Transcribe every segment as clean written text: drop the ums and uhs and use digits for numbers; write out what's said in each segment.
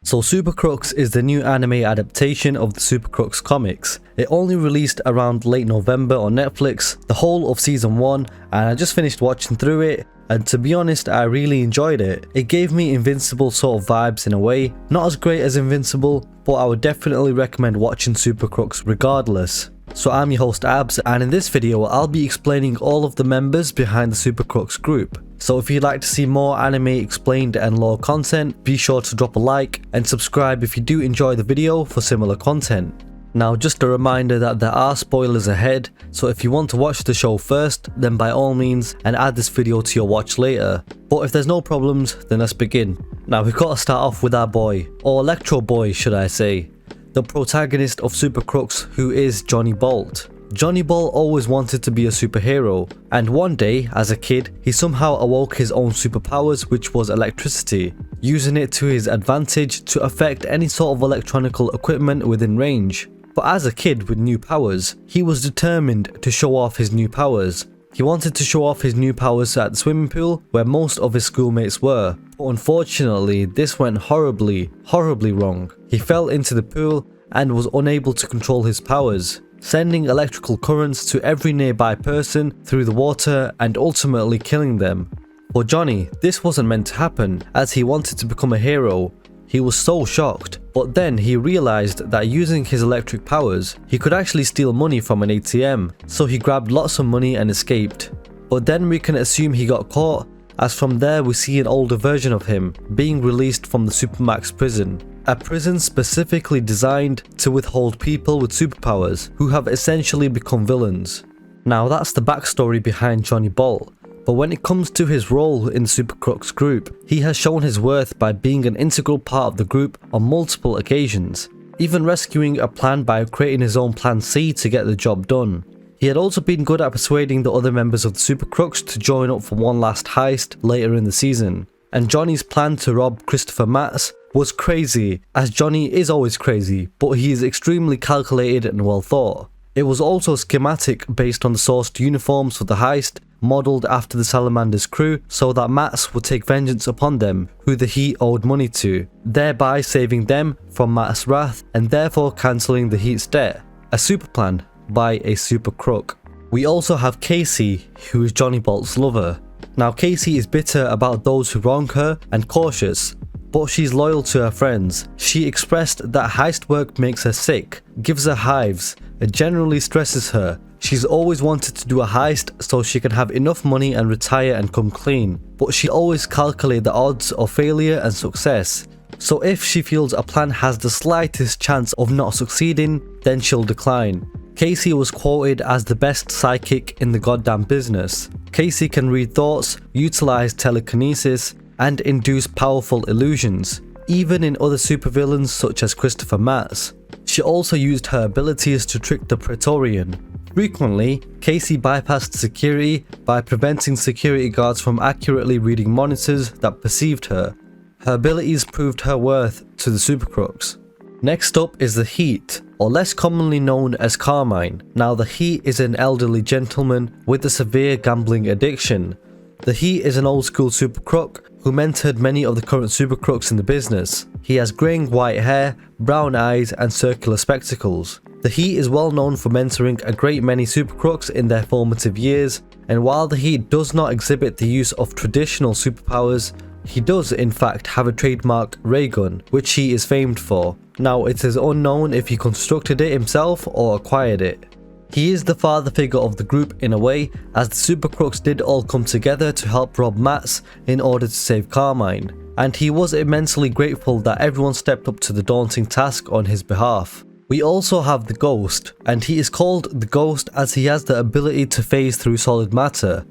So SuperCrooks is the new anime adaptation of the SuperCrooks comics. It only released around late November on Netflix, the whole of season 1, and I just finished watching through it, and to be honest, I really enjoyed it. It gave me Invincible sort of vibes in a way, not as great as Invincible, but I would definitely recommend watching SuperCrooks regardless. So I'm your host Abz, and in this video I'll be explaining all of the members behind the SuperCrooks group. So if you'd like to see more anime explained and lore content, be sure to drop a like and subscribe if you do enjoy the video for similar content. Now just a reminder that there are spoilers ahead, so if you want to watch the show first, then by all means and add this video to your watch later. But if there's no problems, then let's begin. Now we've got to start off with our boy, or Electro Boy should I say, the protagonist of SuperCrooks, who is Johnny Bolt. Johnny Bolt always wanted to be a superhero, and one day, as a kid, he somehow awoke his own superpowers, which was electricity, using it to his advantage to affect any sort of electronical equipment within range. But as a kid with new powers, he was determined to show off his new powers. He wanted to show off his new powers at the swimming pool, where most of his schoolmates were, but unfortunately this went horribly wrong. He fell into the pool and was unable to control his powers, sending electrical currents to every nearby person through the water and ultimately killing them. For Johnny, this wasn't meant to happen, as he wanted to become a hero. He was so shocked, but then he realized that using his electric powers, he could actually steal money from an ATM, so he grabbed lots of money and escaped. But then we can assume he got caught, as from there we see an older version of him being released from the Supermax prison, a prison specifically designed to withhold people with superpowers who have essentially become villains. Now that's the backstory behind Johnny Bolt. But when it comes to his role in the SuperCrooks group, he has shown his worth by being an integral part of the group on multiple occasions, even rescuing a plan by creating his own Plan C to get the job done. He had also been good at persuading the other members of the SuperCrooks to join up for one last heist later in the season. And Johnny's plan to rob Christopher Matz was crazy, as Johnny is always crazy, but he is extremely calculated and well thought. It was also schematic based on the sourced uniforms for the heist, modelled after the Salamander's crew, so that Matz would take vengeance upon them, who the Heat owed money to, thereby saving them from Matt's wrath and therefore cancelling the Heat's debt. A super plan by a super crook. We also have Kasey, who is Johnny Bolt's lover. Now Kasey is bitter about those who wrong her and cautious, but she's loyal to her friends. She expressed that heist work makes her sick, gives her hives, and generally stresses her. She's always wanted to do a heist so she can have enough money and retire and come clean, but she always calculates the odds of failure and success. So if she feels a plan has the slightest chance of not succeeding, then she'll decline. Kasey was quoted as the best psychic in the goddamn business. Kasey can read thoughts, utilize telekinesis, and induce powerful illusions, even in other supervillains such as Christopher Matz. She also used her abilities to trick the Praetorian. Frequently, Kasey bypassed security by preventing security guards from accurately reading monitors that perceived her. Her abilities proved her worth to the SuperCrooks. Next up is the Heat, or less commonly known as Carmine. Now the Heat is an elderly gentleman with a severe gambling addiction. The Heat is an old school SuperCrook who mentored many of the current SuperCrooks in the business. He has greying white hair, brown eyes and circular spectacles. The Heat is well known for mentoring a great many SuperCrooks in their formative years, and while the Heat does not exhibit the use of traditional superpowers, he does in fact have a trademark ray gun, which he is famed for. Now it is unknown if he constructed it himself or acquired it. He is the father figure of the group in a way, as the SuperCrooks did all come together to help rob Matz in order to save Carmine, and he was immensely grateful that everyone stepped up to the daunting task on his behalf. We also have the Ghost, and he is called the Ghost as he has the ability to phase through solid matter,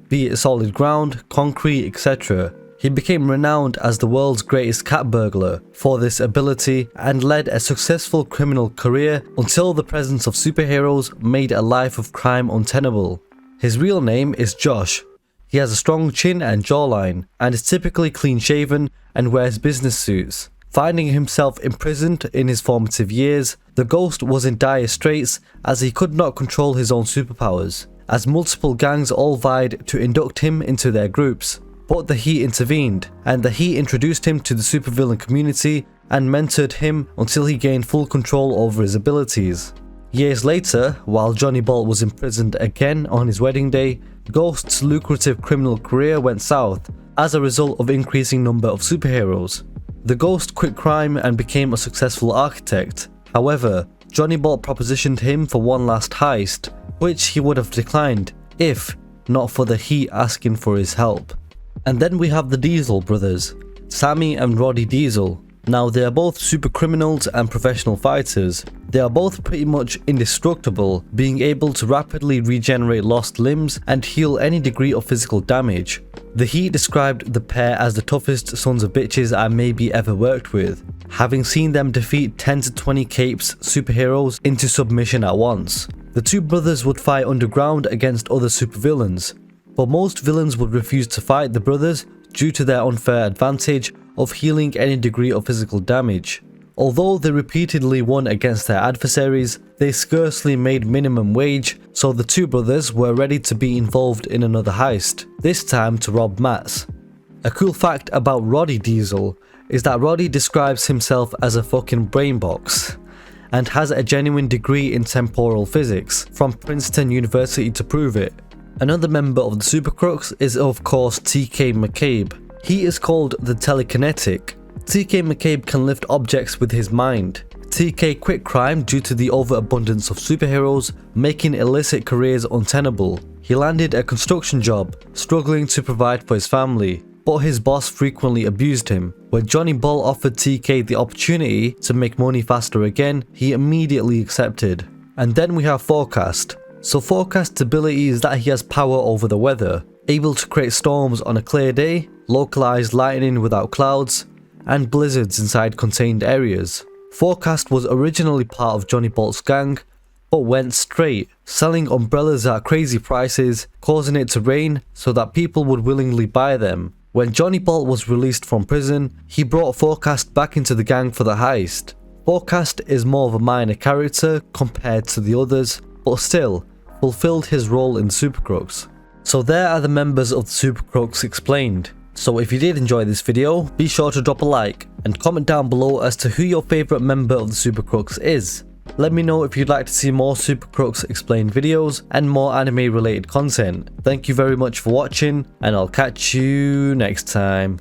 be it solid ground, concrete, etc. He became renowned as the world's greatest cat burglar for this ability and led a successful criminal career until the presence of superheroes made a life of crime untenable. His real name is Josh. He has a strong chin and jawline and is typically clean shaven and wears business suits. Finding himself imprisoned in his formative years, the Ghost was in dire straits as he could not control his own superpowers, as multiple gangs all vied to induct him into their groups. But the Heat intervened, and the Heat introduced him to the supervillain community and mentored him until he gained full control over his abilities. Years later, while Johnny Bolt was imprisoned again on his wedding day, Ghost's lucrative criminal career went south as a result of increasing number of superheroes. The Ghost quit crime and became a successful architect. However, Johnny Bolt propositioned him for one last heist, which he would have declined if not for the Heat asking for his help. And then we have the Diesel brothers, Sammy and Roddy Diesel. Now they are both super criminals and professional fighters. They are both pretty much indestructible, being able to rapidly regenerate lost limbs and heal any degree of physical damage. The Heat described the pair as the toughest sons of bitches I maybe ever worked with, having seen them defeat 10 to 20 capes superheroes into submission at once. The two brothers would fight underground against other supervillains, but most villains would refuse to fight the brothers due to their unfair advantage of healing any degree of physical damage. Although they repeatedly won against their adversaries, they scarcely made minimum wage, so the two brothers were ready to be involved in another heist, this time to rob mats. A cool fact about Roddy Diesel is that Roddy describes himself as a fucking brain box, and has a genuine degree in temporal physics from Princeton University to prove it. Another member of the SuperCrooks is of course TK McCabe. He is called the Telekinetic. TK McCabe can lift objects with his mind. TK quit crime due to the overabundance of superheroes, making illicit careers untenable. He landed a construction job, struggling to provide for his family, but his boss frequently abused him. When Johnny Bolt offered TK the opportunity to make money faster again, he immediately accepted. And then we have Forecast. So Forecast's ability is that he has power over the weather, able to create storms on a clear day, localized lightning without clouds, and blizzards inside contained areas. Forecast was originally part of Johnny Bolt's gang, but went straight, selling umbrellas at crazy prices, causing it to rain so that people would willingly buy them. When Johnny Bolt was released from prison, he brought Forecast back into the gang for the heist. Forecast is more of a minor character compared to the others, but still fulfilled his role in SuperCrooks. So there are the members of the SuperCrooks explained. So if you did enjoy this video, be sure to drop a like and comment down below as to who your favourite member of the SuperCrooks is. Let me know if you'd like to see more SuperCrooks explained videos and more anime related content. Thank you very much for watching, and I'll catch you next time.